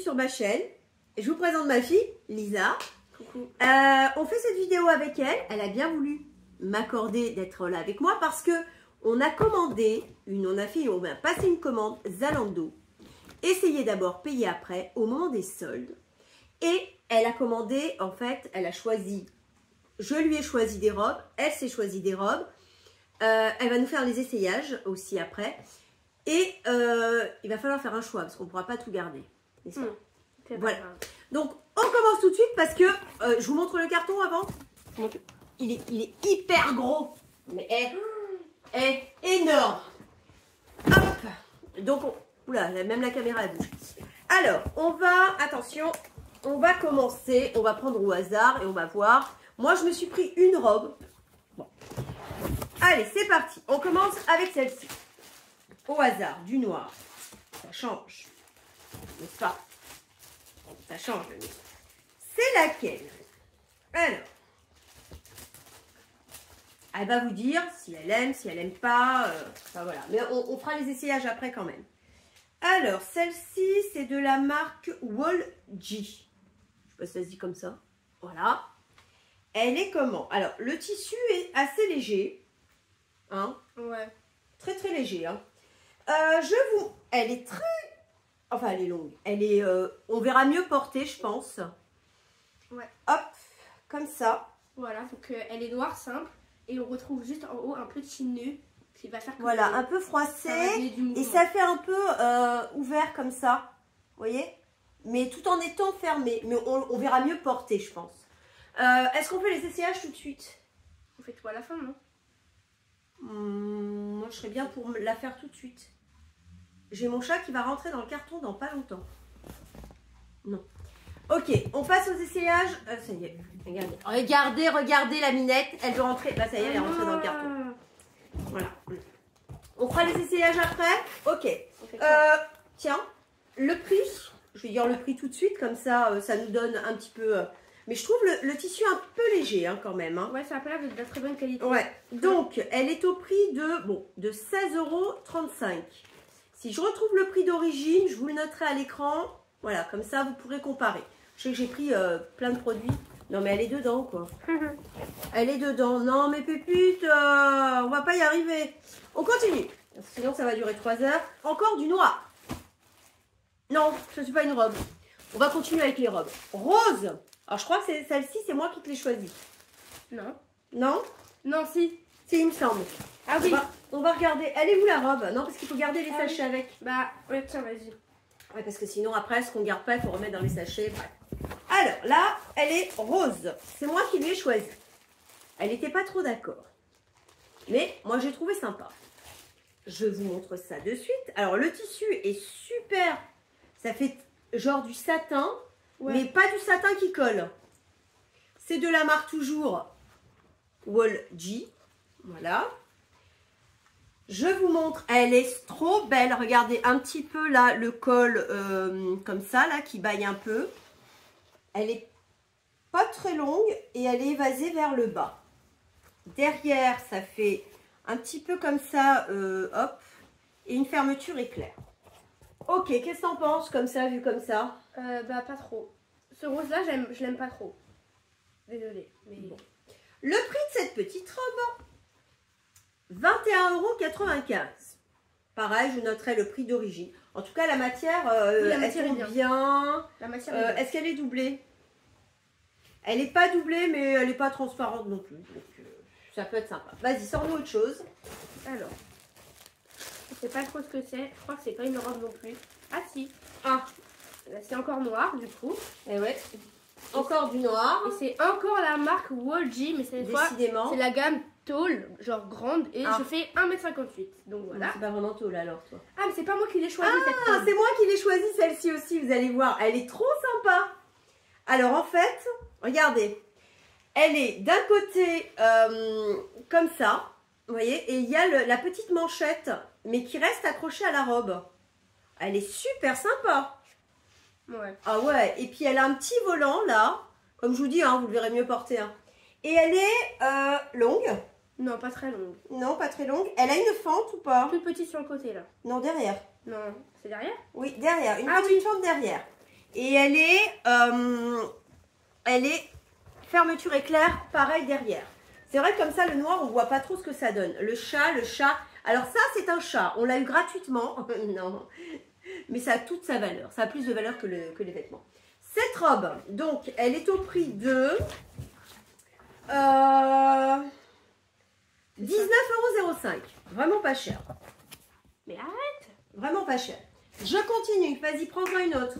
sur ma chaîne. Je vous présente ma fille, Lisa. Coucou. On fait cette vidéo avec elle. Elle a bien voulu m'accorder d'être là avec moi parce que on a commandé, on a passé une commande Zalando. Essayez d'abord, payer après, au moment des soldes. Et elle a commandé, en fait, elle a choisi, je lui ai choisi des robes, elle s'est choisi des robes. Elle va nous faire les essayages aussi après. Et il va falloir faire un choix parce qu'on ne pourra pas tout garder. Voilà. Donc, on commence tout de suite parce que je vous montre le carton avant. Il est hyper gros. Mais est énorme. Hop. Donc, oula, même la caméra elle bouge. Alors, attention, on va commencer. On va prendre au hasard et on va voir. Moi, je me suis pris une robe. Bon. Allez, c'est parti. On commence avec celle-ci. Au hasard, du noir. Ça change. N'est-ce pas? Ça change le nez. C'est laquelle? Alors, elle va vous dire si elle aime, si elle aime pas. Enfin voilà. Mais on fera les essayages après quand même. Alors, celle-ci, c'est de la marque Wall G. Je sais pas si ça se dit comme ça. Voilà. Elle est comment? Alors, le tissu est assez léger. Hein? Ouais. Très très léger. Hein. Elle est très... Enfin, elle est longue. Elle est... on verra mieux porter, je pense. Ouais. Hop, comme ça. Voilà, donc elle est noire, simple. Et on retrouve juste en haut un petit nœud qui va faire que... Voilà, un peu froissé. Et ça fait un peu ouvert comme ça. Vous voyez? Mais tout en étant fermé. Mais on verra mieux porter, je pense. Est-ce qu'on fait les essayages tout de suite? On fait tout à la fin, non? Moi, je serais bien pour la faire tout de suite. J'ai mon chat qui va rentrer dans le carton dans pas longtemps. Non. Ok, on passe aux essayages. Ça y est, regardez la minette. Elle veut rentrer. Là, ça y est, elle est rentrée dans le carton. Voilà. On fera les essayages après. Ok. Tiens, le prix. Je vais dire le prix tout de suite, comme ça, ça nous donne un petit peu... Mais je trouve le tissu un peu léger hein, quand même. Hein. Ouais, ça a pas l'air de très bonne qualité. Ouais. Donc, elle est au prix de 16,35 €. Si je retrouve le prix d'origine, je vous le noterai à l'écran. Voilà, comme ça, vous pourrez comparer. Je sais que j'ai pris plein de produits. Non, mais elle est dedans, quoi. Elle est dedans. Non, mais pépite, on va pas y arriver. On continue. Sinon, ça va durer 3 heures. Encore du noir. Non, ce n'est pas une robe. On va continuer avec les robes. Rose. Alors, je crois que celle-ci, c'est moi qui te l'ai choisie. Non. Non? Non, si. Si, il me semble. Ah oui. On va regarder. Elle est où la robe? Non, parce qu'il faut garder les sachets avec. Bah, ouais, tiens, vas-y. Ouais, parce que sinon, après, ce qu'on garde pas, il faut remettre dans les sachets. Bref. Alors, là, elle est rose. C'est moi qui lui ai choisi. Elle n'était pas trop d'accord. Mais moi, j'ai trouvé sympa. Je vous montre ça de suite. Alors, le tissu est super. Ça fait genre du satin. Ouais. Mais pas du satin qui colle. C'est de la marque toujours Wall G. Voilà. Je vous montre. Elle est trop belle. Regardez un petit peu là le col comme ça là qui baille un peu. Elle est pas très longue et elle est évasée vers le bas. Derrière ça fait un petit peu comme ça. Hop. Et une fermeture éclair. Ok, qu'est-ce que t'en penses comme ça, vu comme ça? Bah pas trop. Ce rose là, je l'aime pas trop. Désolée. Mais... Bon. Le prix de cette petite robe, 21,95 €. Pareil, je noterai le prix d'origine. En tout cas, la matière, oui, la matière est bien. La matière est bien. Est-ce qu'elle est doublée? Elle n'est pas doublée, mais elle n'est pas transparente non plus. Donc, ça peut être sympa. Vas-y, sors-nous autre chose. Alors, je sais pas trop ce que c'est. Je crois que c'est pas une robe non plus. Ah si. Ah, c'est encore noir du coup. Et ouais. Encore du noir. Et c'est encore la marque Wall G, mais cette fois c'est la gamme tall, genre grande, et je fais 1,58 m. Donc voilà. C'est pas vraiment tall alors toi. Ah, mais c'est pas moi qui l'ai choisi cette robe. C'est moi qui l'ai choisi celle-ci aussi, vous allez voir. Elle est trop sympa. Alors en fait, regardez. Elle est d'un côté comme ça, vous voyez, et il y a la petite manchette, mais qui reste accrochée à la robe. Elle est super sympa. Ouais. Ah ouais, et puis elle a un petit volant là, comme je vous dis, hein, vous le verrez mieux porter. Hein. Et elle est longue. Non, pas très longue. Non, pas très longue. Elle a une fente ou pas? Plus petite sur le côté là. Non, derrière. Non, c'est derrière? Oui, derrière. Une petite fente derrière. Et elle est fermeture éclair, pareil derrière. C'est vrai que comme ça, le noir, on voit pas trop ce que ça donne. Le chat. Alors ça, c'est un chat. On l'a eu gratuitement. Non. Mais ça a toute sa valeur. Ça a plus de valeur que les vêtements. Cette robe, donc, elle est au prix de 19,05 €. Vraiment pas cher. Mais arrête. Vraiment pas cher. Je continue. Vas-y, prends-en une autre.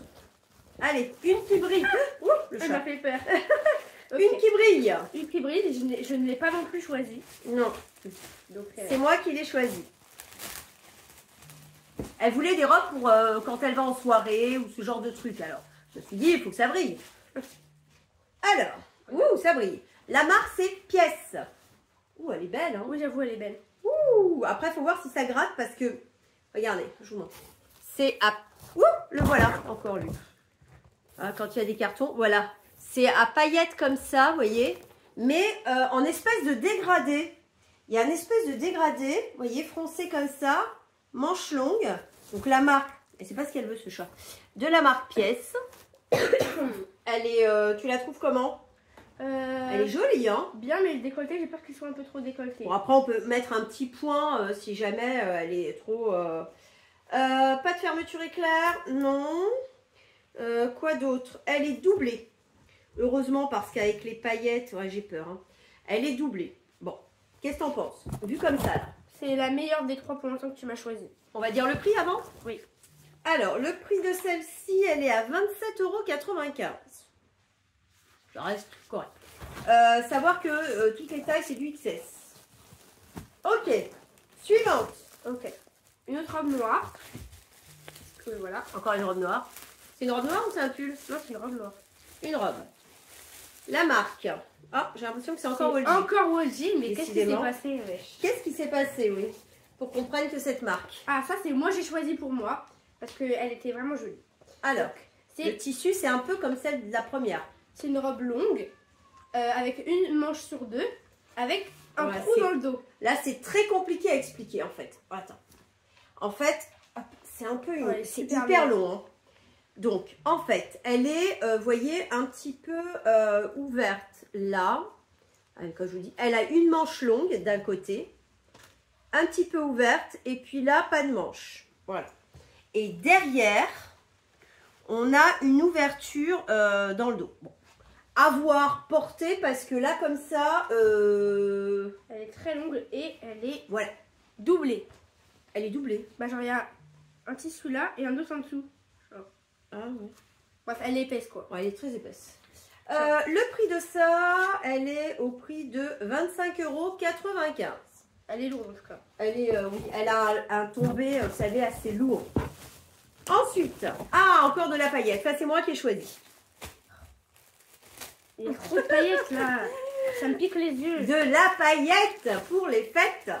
Allez, une qui brille. Ouh, le chat. Elle m'a fait peur. Okay. Une qui brille. Une qui brille, je ne l'ai pas non plus choisie. Non. C'est moi qui l'ai choisie. Elle voulait des robes pour quand elle va en soirée ou ce genre de truc. Alors, je me suis dit, il faut que ça brille. Alors, ouh, ça brille. La marque, c'est Pièce. Ouh, elle est belle, hein. Oui, j'avoue, elle est belle. Ouh, après, il faut voir si ça gratte parce que... Regardez, je vous montre. C'est à... Ouh, le voilà, encore lui. Ah, quand il y a des cartons, voilà. C'est à paillettes comme ça, vous voyez. Mais en espèce de dégradé. Il y a une espèce de dégradé, vous voyez, froncé comme ça. Manche longue. Donc la marque, et c'est pas ce qu'elle veut ce chat. De la marque Pièce. Elle est, tu la trouves comment? Elle est jolie, hein? Bien, mais le décolleté, j'ai peur qu'il soit un peu trop décolleté. Bon, après, on peut mettre un petit point si jamais elle est trop... pas de fermeture éclair, non. Quoi d'autre? Elle est doublée. Heureusement, parce qu'avec les paillettes, ouais, j'ai peur. Hein. Elle est doublée. Bon, qu'est-ce que t'en penses? Vu comme ça, là. C'est la meilleure des trois pour l'instant que tu m'as choisi. On va dire le prix avant? Oui. Alors, le prix de celle-ci, elle est à 27,95 €. Ça reste correct. Savoir que toutes les tailles, c'est du XS. Ok. Suivante. Ok. Une autre robe noire. Voilà. Encore une robe noire. C'est une robe noire ou c'est un pull? Non, c'est une robe noire. Une robe. La marque. Ah, j'ai l'impression que c'est encore Walji. Encore Walji, mais qu'est-ce qui s'est passé? Qu'est-ce qui s'est passé, oui? Pour qu'on prenne que cette marque. Ah, ça, c'est moi, j'ai choisi pour moi. Parce qu'elle était vraiment jolie. Alors, le tissu, c'est un peu comme celle de la première. C'est une robe longue, avec une manche sur deux, avec un trou dans le dos. Là, c'est très compliqué à expliquer, en fait. Attends. En fait, c'est un peu... c'est hyper long, hein. Donc, en fait, elle est, vous voyez, un petit peu ouverte là. Comme je vous dis, elle a une manche longue d'un côté, un petit peu ouverte, et puis là, pas de manche. Voilà. Et derrière, on a une ouverture dans le dos. Bon. À voir porter, parce que là, comme ça... Elle est très longue et elle est voilà. doublée. Elle est doublée. Bah, genre, il y a un tissu là et un autre en dessous. Ah oui. Bref, elle est épaisse quoi. Ouais, elle est très épaisse. Le prix de ça, elle est au prix de 25,95 €. Elle est lourde en tout cas. Elle est, oui, elle a un tombé, vous savez, assez lourd. Ensuite, ah, encore de la paillette. Ça, c'est moi qui ai choisi. Il y a trop de paillettes là. Ça me pique les yeux. De la paillette pour les fêtes.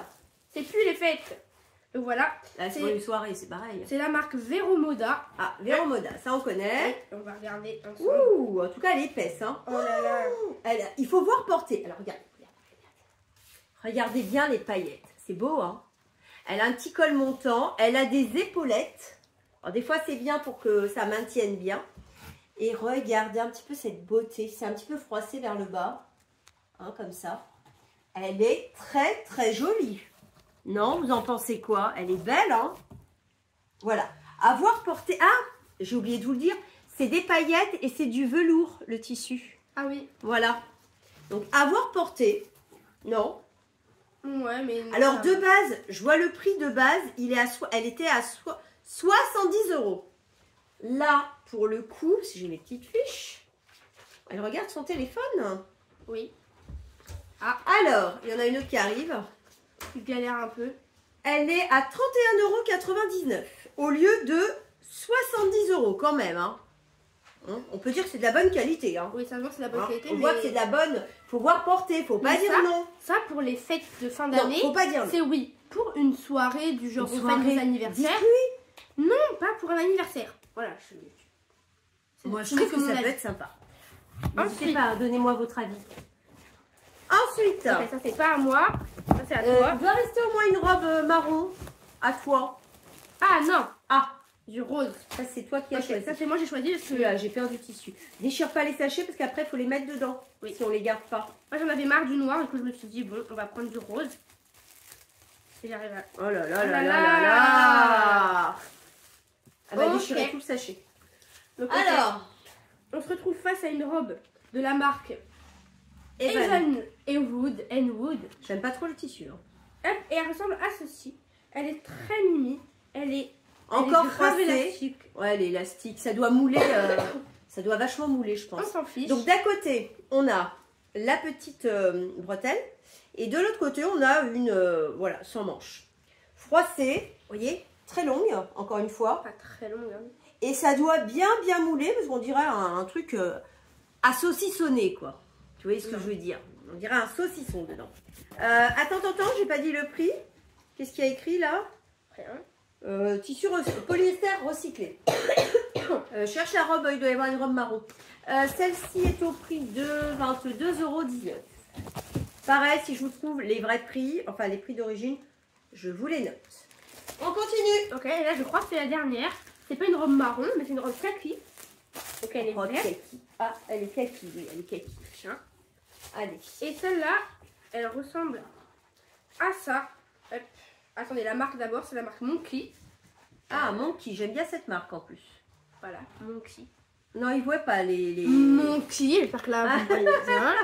C'est plus les fêtes. Donc voilà. Là, c'est pour une soirée, c'est pareil. C'est la marque Vero Moda. Ah, Vero Moda, ça on connaît. Et on va regarder ensemble. Ouh, en tout cas, elle est épaisse. Hein. Oh là là. Il faut voir porter. Alors, regardez. Regardez bien les paillettes. C'est beau, hein. Elle a un petit col montant. Elle a des épaulettes. Alors, des fois, c'est bien pour que ça maintienne bien. Et regardez un petit peu cette beauté. C'est un petit peu froissé vers le bas. Hein, comme ça. Elle est très, très jolie. Non, vous en pensez quoi? Elle est belle, hein? Voilà. Avoir porté... Ah, j'ai oublié de vous le dire. C'est des paillettes et c'est du velours, le tissu. Ah oui. Voilà. Donc, avoir porté... Non. Ouais, mais... Non, alors, de base, je vois le prix de base. Elle était à 70 €. Là, pour le coup, si j'ai mes petites fiches... Elle regarde son téléphone. Oui. Ah, alors, il y en a une autre qui arrive. Tu galères un peu. Elle est à 31,99 € au lieu de 70 € quand même. Hein. On peut dire que c'est de la bonne qualité. Hein. Oui, ça se voit que c'est de la bonne qualité. On voit que c'est de la bonne. Faut voir porter, faut pas dire non. Ça, pour les fêtes de fin d'année, faut pas dire non. C'est oui. Pour une soirée du genre aux fêtes des anniversaires. Oui. Non, pas pour un anniversaire. Voilà. Moi, je trouve que ça peut être sympa. N'hésitez pas, donnez-moi votre avis. Ensuite, okay, ça c'est pas à moi, ça c'est à toi. Il doit rester au moins une robe marron à toi. Ah non. Ah, Du rose. Ça, c'est toi qui as choisi. Ça, c'est moi, j'ai choisi. Là, j'ai perdu du tissu. Déchire pas les sachets parce qu'après, il faut les mettre dedans. Oui. Si on les garde pas. Moi, j'en avais marre du noir. Du coup, je me suis dit, bon, on va prendre du rose. Et j'arrive à... Oh là là là là là là. Elle va déchirer tout le sachet. Donc, alors, on se retrouve face à une robe de la marque Evan Wood. J'aime pas trop le tissu. Hein. Et elle ressemble à ceci. Elle est très mimi. Elle est encore froissée. Élastique. Ouais, elle est élastique. Ça doit mouler. Ça doit vachement mouler, je pense. On s'en fiche. Donc d'un côté, on a la petite bretelle. Et de l'autre côté, on a une voilà, sans manche. Froissée, vous voyez, très longue, encore une fois. Pas très longue. Hein. Et ça doit bien mouler, parce qu'on dirait un truc à saucissonner, quoi. Tu vois ce que je veux dire? On dirait un saucisson dedans. Attends, j'ai pas dit le prix. Qu'est-ce qu'il y a écrit là? Rien. Tissu polyester recyclé. Cherche la robe, il doit y avoir une robe marron. Celle-ci est au prix de 22,19 €. Pareil, si je vous trouve les vrais prix, enfin les prix d'origine, je vous les note. On continue. Ok, et là je crois que c'est la dernière. C'est pas une robe marron, mais c'est une robe kaki. Donc elle est verte. Kaki. Ah, elle est kaki, oui, elle est kaki. Tiens. Allez. Et celle-là, elle ressemble à ça. Hop. Attendez, la marque d'abord, c'est la marque Monkey. Ah, Monkey, j'aime bien cette marque en plus. Voilà, Monkey. Non, ils ne voient pas les... Monkey, j'espère que là, vous voyez bien.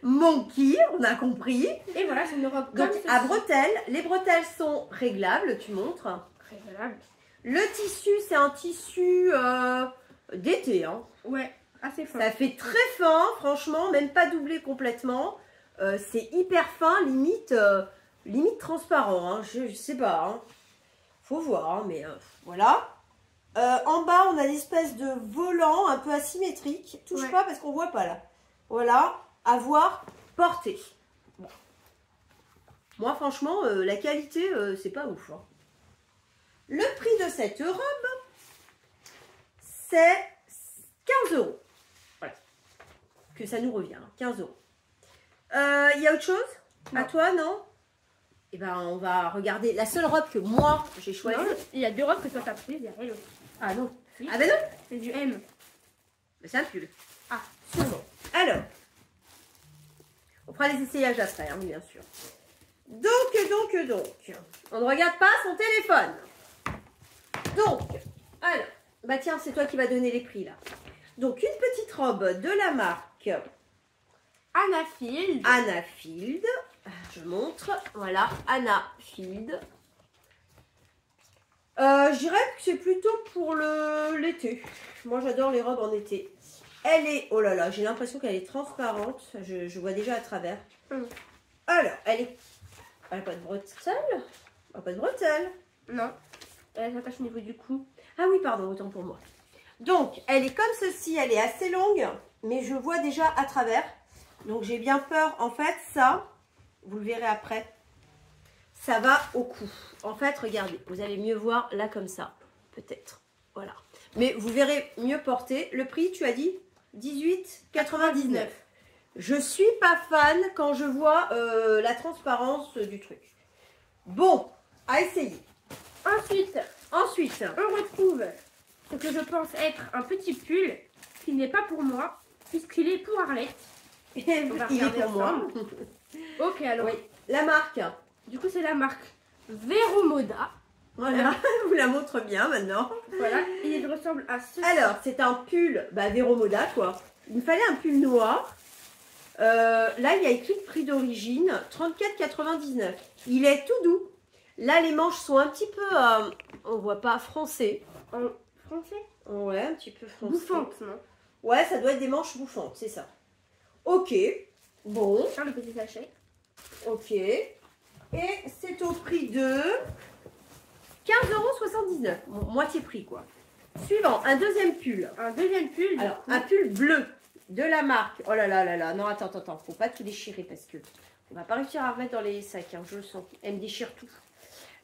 Monkey, on a compris. Et voilà, c'est une robe donc, comme à bretelles. Les bretelles sont réglables, tu montres. Réglables. Le tissu, c'est un tissu d'été. Hein. Ouais, assez fin. Ça fait très fin, franchement, même pas doublé complètement. C'est hyper fin, limite transparent. Hein. Je sais pas. Hein. Faut voir, hein, mais voilà. En bas, on a l'espèce de volant un peu asymétrique. Touche pas parce qu'on voit pas là. Voilà, à voir porté. Bon. Moi, franchement, la qualité, c'est pas ouf. Hein. Le prix de cette robe, c'est 15 €. Voilà. Que ça nous revient, 15 €. Il y a autre chose? Non. À toi, non? Eh ben, on va regarder la seule robe que moi, j'ai choisie. Non, il y a deux robes que toi t'as prises, il y a elle aussi. Ah non. Si. Ah ben non. C'est du M. Mais c'est un pull. Ah, sûrement. Alors, on fera les essayages après, hein, bien sûr. Donc, on ne regarde pas son téléphone. Donc, alors, bah tiens, c'est toi qui vas donner les prix là. Donc, une petite robe de la marque Anna Field. Anna Field. Je montre. Voilà, Anna Field. Je dirais que c'est plutôt pour l'été. Moi, j'adore les robes en été. Elle est... Oh là là, j'ai l'impression qu'elle est transparente. Je vois déjà à travers. Alors, elle n'a pas de bretelles. Pas de bretelles. Non. Elle s'attache au niveau du cou. Ah oui, pardon, autant pour moi. Donc, elle est comme ceci. Elle est assez longue, mais je vois déjà à travers. Donc, j'ai bien peur. En fait, ça, vous le verrez après, ça va au cou. En fait, regardez, vous allez mieux voir là comme ça, peut-être. Voilà. Mais vous verrez mieux porter. Le prix, tu as dit 18,99 €. Je suis pas fan quand je vois la transparence du truc. Bon, à essayer. Ensuite, on retrouve ce que je pense être un petit pull qui n'est pas pour moi, puisqu'il est pour Arlette. Il est pour moi. Ok, alors. Oui, la marque. Du coup, c'est la marque Veromoda. Voilà, je vous la montre bien maintenant. Voilà, et il ressemble à ceci. Alors, c'est un pull Veromoda, quoi. Il me fallait un pull noir. Là, il y a écrit prix d'origine, 34,99 €. Il est tout doux. Là, les manches sont un petit peu, on voit pas, français. En français? Ouais, un petit peu français. Bouffantes, non? Ouais, ça doit être des manches bouffantes, c'est ça. Ok, bon. Tiens, le petit sachet. Ok. Et c'est au prix de 15,79 €. Bon, moitié prix, quoi. Suivant, un deuxième pull. Un deuxième pull. Alors, un pull bleu de la marque. Oh là là là là. Non, attends. Faut pas tout déchirer parce que on va pas réussir à remettre dans les sacs. Hein, je le sens. Elle me déchire tout.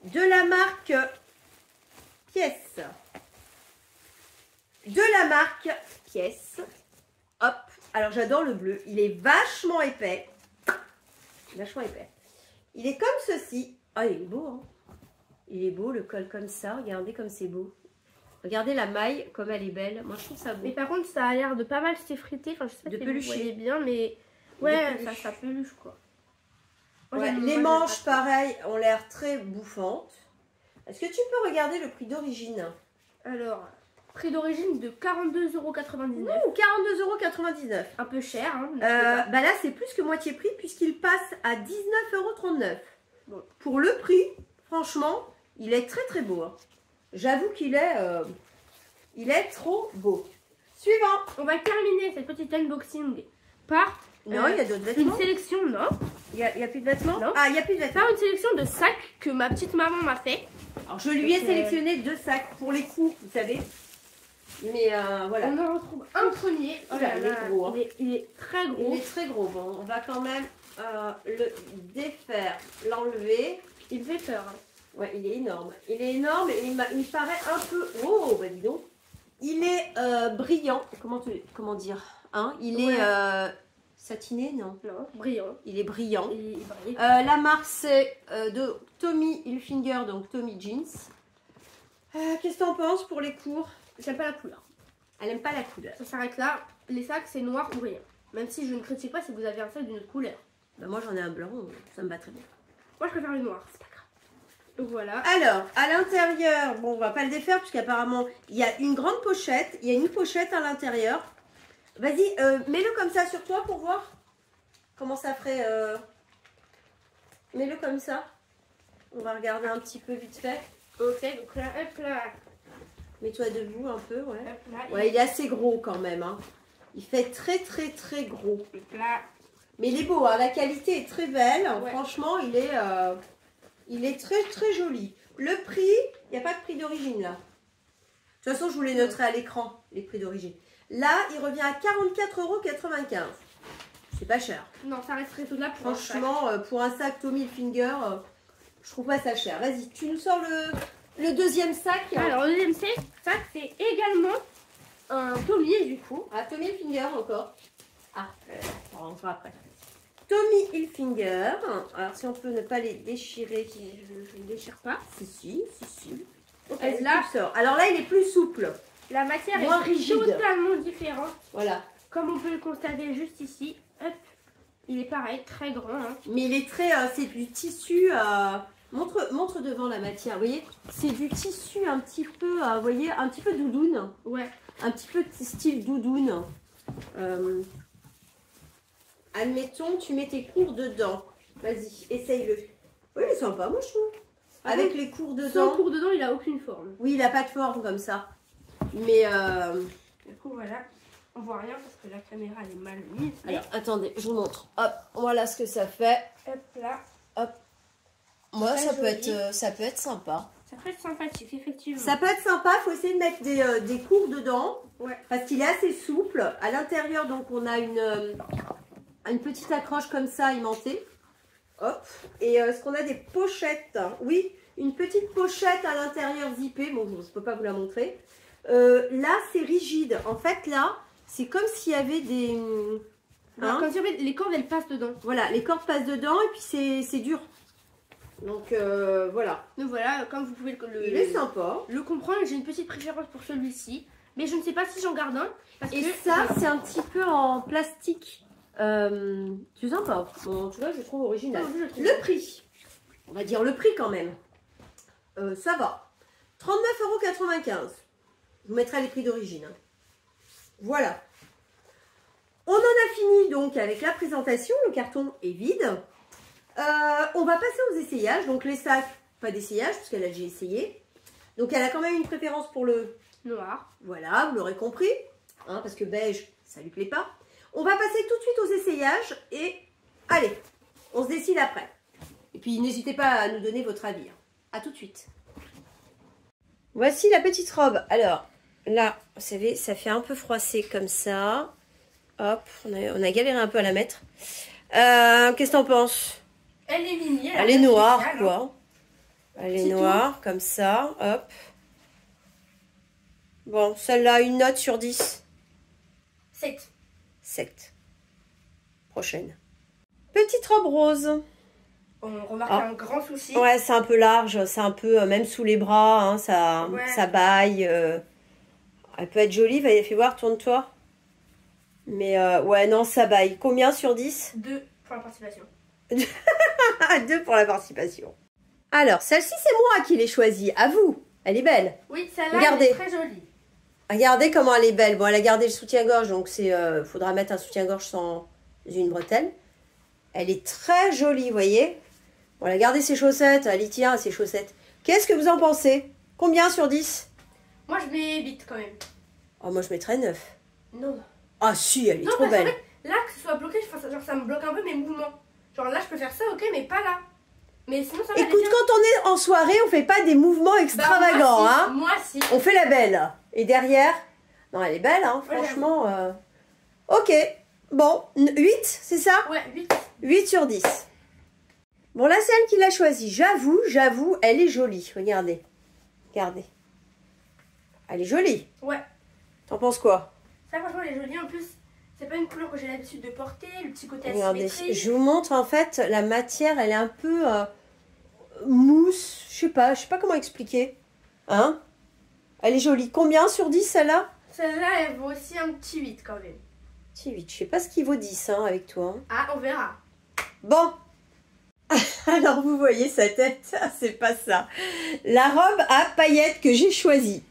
De la marque Pièce. Hop. Alors, j'adore le bleu. Il est vachement épais. Il est comme ceci. Ah, il est beau, hein. Il est beau, le col comme ça. Regardez comme c'est beau. Regardez la maille, comme elle est belle. Moi, je trouve ça beau. Mais par contre, ça a l'air de pas mal s'effriter. Enfin, je sais pas si vous voyez bien, mais ouais, ça peluche, quoi. Moi, ouais, les manches, pareil, ont l'air très bouffantes. Est-ce que tu peux regarder le prix d'origine? Alors, prix d'origine de 42,99 €. Ouh, 42,99 €. Un peu cher, hein. Bah là, c'est plus que moitié prix, puisqu'il passe à 19,39 €. Bon, pour le prix, franchement, il est très très beau. Hein. J'avoue qu'il est, il est trop beau. Suivant. On va terminer cette petite unboxing par non, il y a d'autres vêtements. Une sélection, non. Il y a plus de vêtements? Non. Ah, il n'y a plus de vêtements. Par une sélection de sacs que ma petite maman m'a fait. Alors, je lui ai sélectionné 2 sacs pour les coups, vous savez. Mais voilà. On en retrouve un premier. Oh là, il est gros. Hein. Il est très gros. Il est très gros. Bon, on va quand même le défaire, l'enlever. Il fait peur. Hein. Ouais, il est énorme. Il est énorme et il me paraît un peu... Oh, bah dis donc. Il est brillant. Comment dire hein? Il est satiné, non? Non, brillant. Il est brillant. Il brille. La marque, c'est de Tommy Hilfiger, donc Tommy Jeans. Qu'est-ce que tu en penses pour les cours? J'aime pas la couleur. Elle aime pas la couleur. Ça s'arrête là. Les sacs, c'est noir ou rien. Même si je ne critique pas si vous avez un sac d'une autre couleur. Bah moi, j'en ai un blanc. Ça me va très bien. Moi, je préfère le noir. C'est pas grave. Donc voilà. Alors, à l'intérieur, bon, on va pas le défaire puisqu'apparemment, il y a une grande pochette. Il y a une pochette à l'intérieur. Vas-y, mets-le comme ça sur toi pour voir comment ça ferait. Mets-le comme ça. On va regarder un petit peu vite fait. Ok, donc là, hop là. Mets-toi debout un peu, ouais. Hop là, ouais, il est assez gros quand même. Hein. Il fait très, très, très gros. Hop là. Mais il est beau, hein. La qualité est très belle. Ouais. Franchement, il est très, très joli. Le prix, il n'y a pas de prix d'origine là. De toute façon, je vous les noterai à l'écran, les prix d'origine. Là, il revient à 44,95 €. C'est pas cher. Non, ça resterait tout là pour franchement, pour un sac Tommy Hilfiger, je trouve pas ça cher. Vas-y, tu nous sors le deuxième sac. Alors, le deuxième sac, c'est également un Tommy, du coup. Ah, Tommy Hilfiger encore. Ah, on fera après. Tommy Hilfiger. Alors, si on peut ne pas les déchirer. Je ne déchire pas. Si. Okay, là, alors là, il est plus souple. La matière moins est rigide. Totalement différente. Voilà. Comme on peut le constater juste ici. Hop. Il est pareil, très grand. Hein. Mais il est très... c'est du tissu... montre devant la matière, vous voyez. C'est du tissu un petit peu... vous voyez, un petit peu doudoune. Ouais. Un petit peu style doudoune. Admettons, tu mets tes cours dedans. Vas-y, essaye-le. Oui, il est sympa, moi je trouve. Avec les cours dedans. Sans cours dedans, il a aucune forme. Oui, il n'a pas de forme comme ça. Mais... Du coup, voilà. On voit rien parce que la caméra, elle est mal mise. Alors, attendez, je vous montre. Hop, voilà ce que ça fait. Hop là. Hop. Moi, ça peut être sympa. Ça peut être sympathique, effectivement. Ça peut être sympa. Il faut essayer de mettre des cours dedans. Ouais. Parce qu'il est assez souple. À l'intérieur, donc, on a une petite accroche comme ça, aimantée. Hop. Et est-ce qu'on a des pochettes? Oui, une petite pochette à l'intérieur zippée. Bon, je ne peux pas vous la montrer. Là, c'est rigide. En fait, là, c'est comme s'il y avait des... Hein, comme si les cordes, elles passent dedans. Voilà, les cordes passent dedans et puis c'est dur. Donc, voilà. Donc voilà, comme vous pouvez il est sympa. Le comprendre, j'ai une petite préférence pour celui-ci. Mais je ne sais pas si j'en garde un. Parce et que ça, c'est un petit peu en plastique. C'est sympa. Bon, tu vois, je trouve original. Le prix. On va dire le prix quand même. Ça va. 39,95 €. Je vous mettrai les prix d'origine. Hein. Voilà. On en a fini donc avec la présentation. Le carton est vide. On va passer aux essayages. Donc les sacs, pas d'essayage puisqu'elle a déjà essayé. Donc elle a quand même une préférence pour le noir. Voilà, vous l'aurez compris. Hein, parce que beige, ça lui plaît pas. On va passer tout de suite aux essayages. Et allez, on se décide après. Et puis n'hésitez pas à nous donner votre avis. À tout de suite. Voici la petite robe. Alors, là, vous savez, ça fait un peu froissé comme ça. Hop, on a galéré un peu à la mettre. Qu'est-ce que t'en penses? Elle est mini. Elle est noire, quoi. Elle est noire, comme ça. Hop. Bon, celle-là, une note sur 10. 7. 7. Prochaine. Petite robe rose. On remarque un grand souci. Ouais, c'est un peu large, c'est un peu, même sous les bras, hein, ça baille. Elle peut être jolie, fais voir, tourne-toi. Mais ouais, non, ça baille. Combien sur 10? 2 pour la participation. 2 pour la participation. Alors, celle-ci, c'est moi qui l'ai choisie. À vous. Elle est belle. Oui, celle-là, elle est très jolie. Regardez comment elle est belle. Bon, elle a gardé le soutien-gorge, donc c'est faudra mettre un soutien-gorge sans une bretelle. Elle est très jolie, vous voyez. Bon, elle a gardé ses chaussettes. Elle y tient, ses chaussettes. Qu'est-ce que vous en pensez? Combien sur 10? Moi, je mets 8 quand même. Oh, moi, je mettrais 9. Non. Ah si, elle est trop belle. En fait, là, que ce soit bloqué, genre, ça me bloque un peu mes mouvements. Genre là, je peux faire ça, ok, mais pas là. Mais sinon, ça va. Écoute, quand on est en soirée, on fait pas des mouvements extravagants, moi, hein. Moi, si. On fait la belle. Et derrière, non, elle est belle, hein, franchement. Ok, bon, 8, c'est ça? Ouais, 8. 8 sur 10. Bon, là, celle qui l'a choisie, j'avoue, elle est jolie. Regardez. Regardez. Elle est jolie. Ouais. T'en penses quoi? Ça, franchement, elle est jolie. En plus, c'est pas une couleur que j'ai l'habitude de porter. Le petit côté Regardez, asymétrique. je vous montre, en fait, la matière, elle est un peu mousse. Je sais pas comment expliquer. Hein? Elle est jolie. Combien sur 10, celle-là? Celle-là, elle vaut aussi un petit 8 quand même. Petit 8. Je sais pas ce qu'il vaut 10, hein, avec toi. Hein. Ah, on verra. Bon. Alors, vous voyez sa tête. C'est pas ça. La robe à paillettes que j'ai choisie.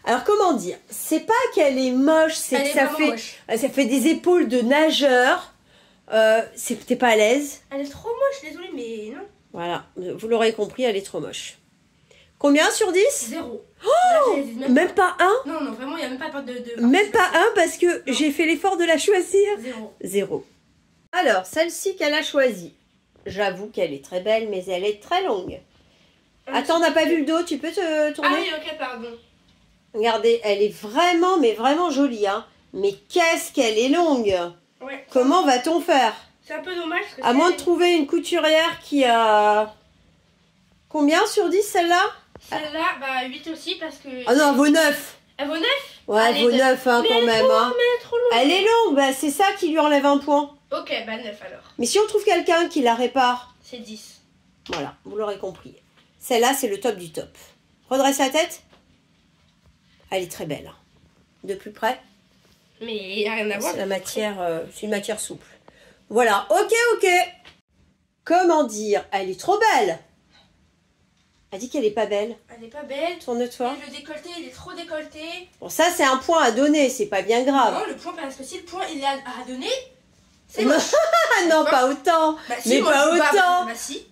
Alors, comment dire? C'est pas qu'elle est moche, c'est que ça fait des épaules de nageur. T'es pas à l'aise? Elle est trop moche, désolée, mais non. Voilà, vous l'aurez compris, elle est trop moche. Combien sur 10? 0. Oh, là, même pas un? Non, non, vraiment, il n'y a même pas de même pas un parce que j'ai fait l'effort de la choisir. 0. 0. Alors, celle-ci qu'elle a choisie. J'avoue qu'elle est très belle, mais elle est très longue. Attends, on n'a pas vu le dos, tu peux te tourner? Ah oui, ok, pardon. Regardez, elle est vraiment, mais vraiment jolie, hein. Mais qu'est-ce qu'elle est longue! Ouais. Comment va-t-on faire? C'est un peu dommage. À moins de trouver une couturière qui a... Combien sur 10 celle-là? Celle-là, bah 8 aussi parce que... Ah non, elle vaut 9. Elle vaut 9? Ouais, elle vaut 9 hein, quand même. Hein. Mais elle est trop longue. Elle est longue, bah, c'est ça qui lui enlève un point. Ok, bah 9 alors. Mais si on trouve quelqu'un qui la répare... C'est 10. Voilà, vous l'aurez compris. Celle-là, c'est le top du top. Redresse la tête. Elle est très belle. De plus près. Mais il n'y a rien à voir. C'est la matière, c'est une matière souple. Voilà, ok. Comment dire? Elle est trop belle. Elle dit qu'elle est pas belle. Elle est pas belle. Tourne-toi. Le décolleté, il est trop décolleté. Bon, ça, c'est un point à donner. C'est pas bien grave. Non, le point, parce que si le point, il est à donner, c'est moche. Non, pas autant. Bah, si, mais moi, pas autant. Bah si.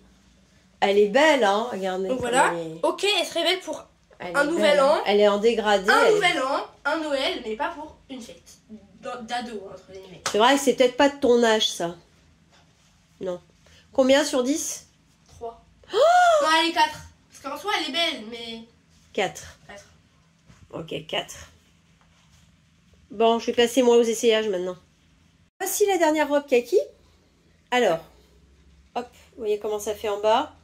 Elle est belle, hein. Regardez. Donc voilà. Ok, elle se révèle pour un nouvel an. Elle est en dégradé. Un nouvel an, un Noël, mais pas pour une fête. D'ado, entre guillemets. C'est vrai que c'est peut-être pas de ton âge, ça. Non. Combien sur 10? 3. Oh non, elle est 4. Parce qu'en soi, elle est belle, mais... 4. 4. Ok, 4. Bon, je vais passer moi aux essayages maintenant. Voici la dernière robe kaki. Alors, hop, vous voyez comment ça fait en bas.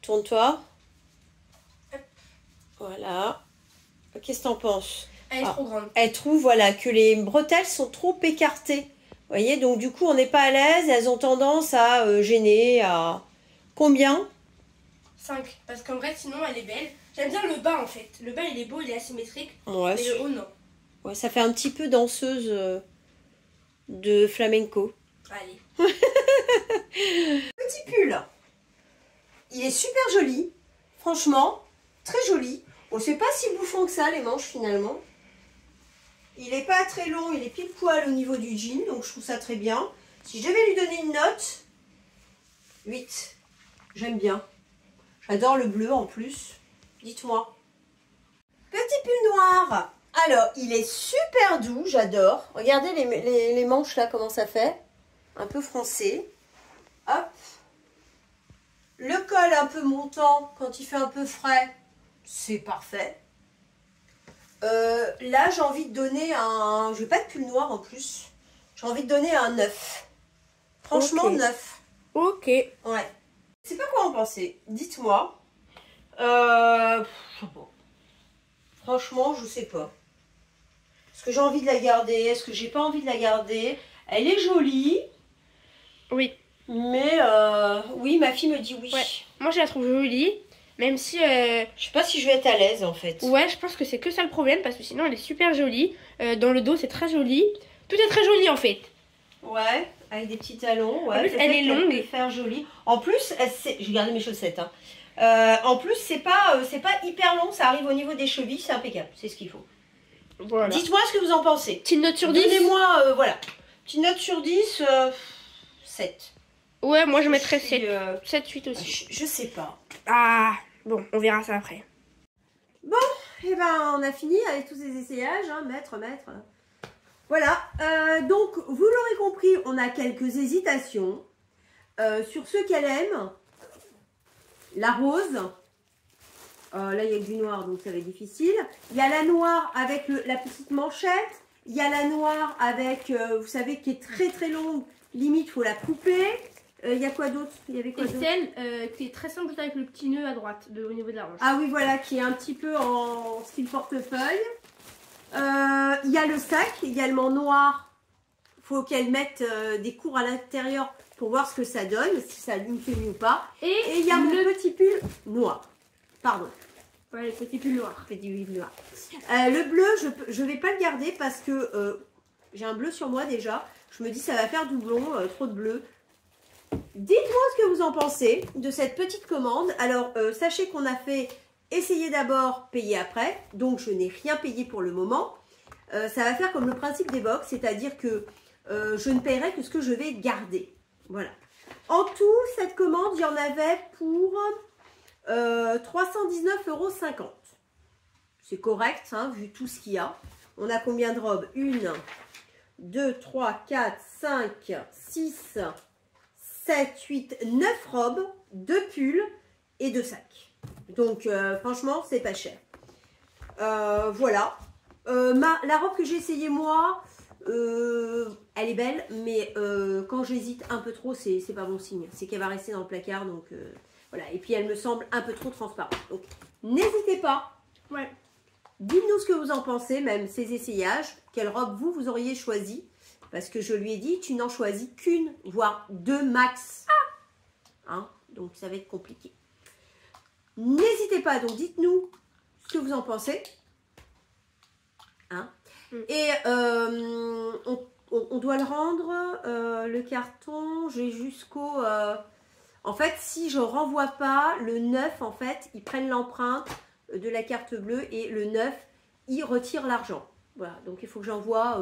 Tourne-toi. Voilà. Qu'est-ce que t'en penses? Elle est trop grande. Elle trouve, voilà, que les bretelles sont trop écartées. Vous voyez, donc du coup, on n'est pas à l'aise. Elles ont tendance à gêner, à... Combien? 5. Parce qu'en vrai, sinon, elle est belle. J'aime bien le bas, en fait. Le bas, il est beau, il est asymétrique. Ouais, mais le haut, non. Ouais, ça fait un petit peu danseuse de flamenco. Allez. Petit pull. Il est super joli. Franchement, très joli. On ne sait pas si bouffant que ça, les manches, finalement. Il n'est pas très long, il est pile poil au niveau du jean, donc je trouve ça très bien. Si je devais lui donner une note, 8. J'aime bien. J'adore le bleu en plus. Dites-moi. Petit pull noir. Alors, il est super doux, j'adore. Regardez les manches là, comment ça fait. Un peu froncé. Hop. Le col un peu montant, quand il fait un peu frais, c'est parfait. Là, j'ai envie de donner un... Je n'ai pas de pull noir en plus. J'ai envie de donner un 9. Franchement, okay. 9. Ok. Ouais. Je sais pas quoi en penser. Dites-moi. Franchement, je sais pas. Est-ce que j'ai envie de la garder? Est-ce que j'ai pas envie de la garder? Elle est jolie. Oui. Mais oui, ma fille me dit oui. Ouais. Moi, je la trouve jolie. Même si... Je sais pas si je vais être à l'aise en fait. Ouais, je pense que c'est que ça le problème parce que sinon elle est super jolie. Dans le dos c'est très joli. Tout est très joli en fait. Ouais, avec des petits talons. Ouais, en plus elle est longue. Elle peut faire jolie. En plus, j'ai gardé mes chaussettes. Hein. En plus, c'est pas hyper long. Ça arrive au niveau des chevilles, c'est impeccable. C'est ce qu'il faut. Voilà. Dites-moi ce que vous en pensez. Petite note sur 10. Donnez-moi, voilà. Petite note sur 10, 7. Ouais, moi je mettrais 7. 7, 8 aussi. Je sais pas. Ah, bon, on verra ça après. Bon, et ben on a fini avec tous ces essayages, hein, maître. Voilà, donc vous l'aurez compris, on a quelques hésitations sur ce qu'elle aime. La rose, là il y a du noir donc ça va être difficile. Il y a la noire avec la petite manchette. Il y a la noire avec, vous savez, qui est très très longue, limite il faut la couper. Il y a quoi d'autre? Il y avait quoi d'autre? Celle qui est très simple avec le petit nœud à droite, au niveau de la hanche. Ah oui, voilà, qui est un petit peu en style portefeuille. Il y a le sac, également noir. Il faut qu'elle mette des cours à l'intérieur pour voir ce que ça donne, si ça lui fait mieux ou pas. Et il y a mon petit pull noir. Pardon. Ouais, le petit pull noir. Petit pull noir. Le bleu, je vais pas le garder parce que j'ai un bleu sur moi déjà. Je me dis ça va faire doublon, trop de bleu. Dites-moi ce que vous en pensez de cette petite commande. Alors, sachez qu'on a fait essayer d'abord, payer après. Donc, je n'ai rien payé pour le moment. Ça va faire comme le principe des box, c'est-à-dire que je ne paierai que ce que je vais garder. Voilà. En tout, cette commande, il y en avait pour 319,50 €. C'est correct, hein, vu tout ce qu'il y a. On a combien de robes? 1, 2, 3, 4, 5, 6... 7, 8, 9 robes, 2 pulls et 2 sacs. Donc, franchement, c'est pas cher. Voilà. La robe que j'ai essayée, moi, elle est belle, mais quand j'hésite un peu trop, c'est pas bon signe. C'est qu'elle va rester dans le placard, donc voilà. Et puis, elle me semble un peu trop transparente. Donc, n'hésitez pas. Ouais. Dites-nous ce que vous en pensez, même ces essayages. Quelle robe vous auriez choisi? Parce que je lui ai dit, tu n'en choisis qu'une, voire 2 max. Hein, donc, ça va être compliqué. N'hésitez pas, donc dites-nous ce que vous en pensez. Hein. Et on doit le rendre, le carton, j'ai jusqu'au... en fait, si je renvoie pas, le 9, en fait, ils prennent l'empreinte de la carte bleue et le 9, ils retirent l'argent. Voilà, donc il faut que j'envoie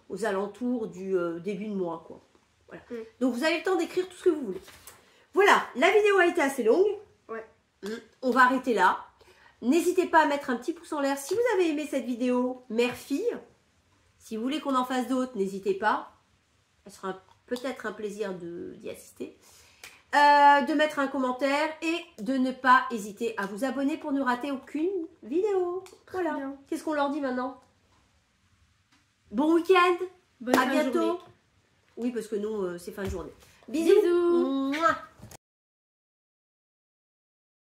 aux alentours du début de mois, quoi. Voilà. Donc vous avez le temps d'écrire tout ce que vous voulez. Voilà, la vidéo a été assez longue. Ouais. On va arrêter là. N'hésitez pas à mettre un petit pouce en l'air si vous avez aimé cette vidéo mère-fille. Si vous voulez qu'on en fasse d'autres, n'hésitez pas. Ce sera peut-être un plaisir d'y assister. De mettre un commentaire et de ne pas hésiter à vous abonner pour ne rater aucune vidéo. Voilà. Qu'est-ce qu'on leur dit maintenant? Bon week-end. À bientôt. Oui, parce que nous, c'est fin de journée. Bisous. Bisous. Mouah.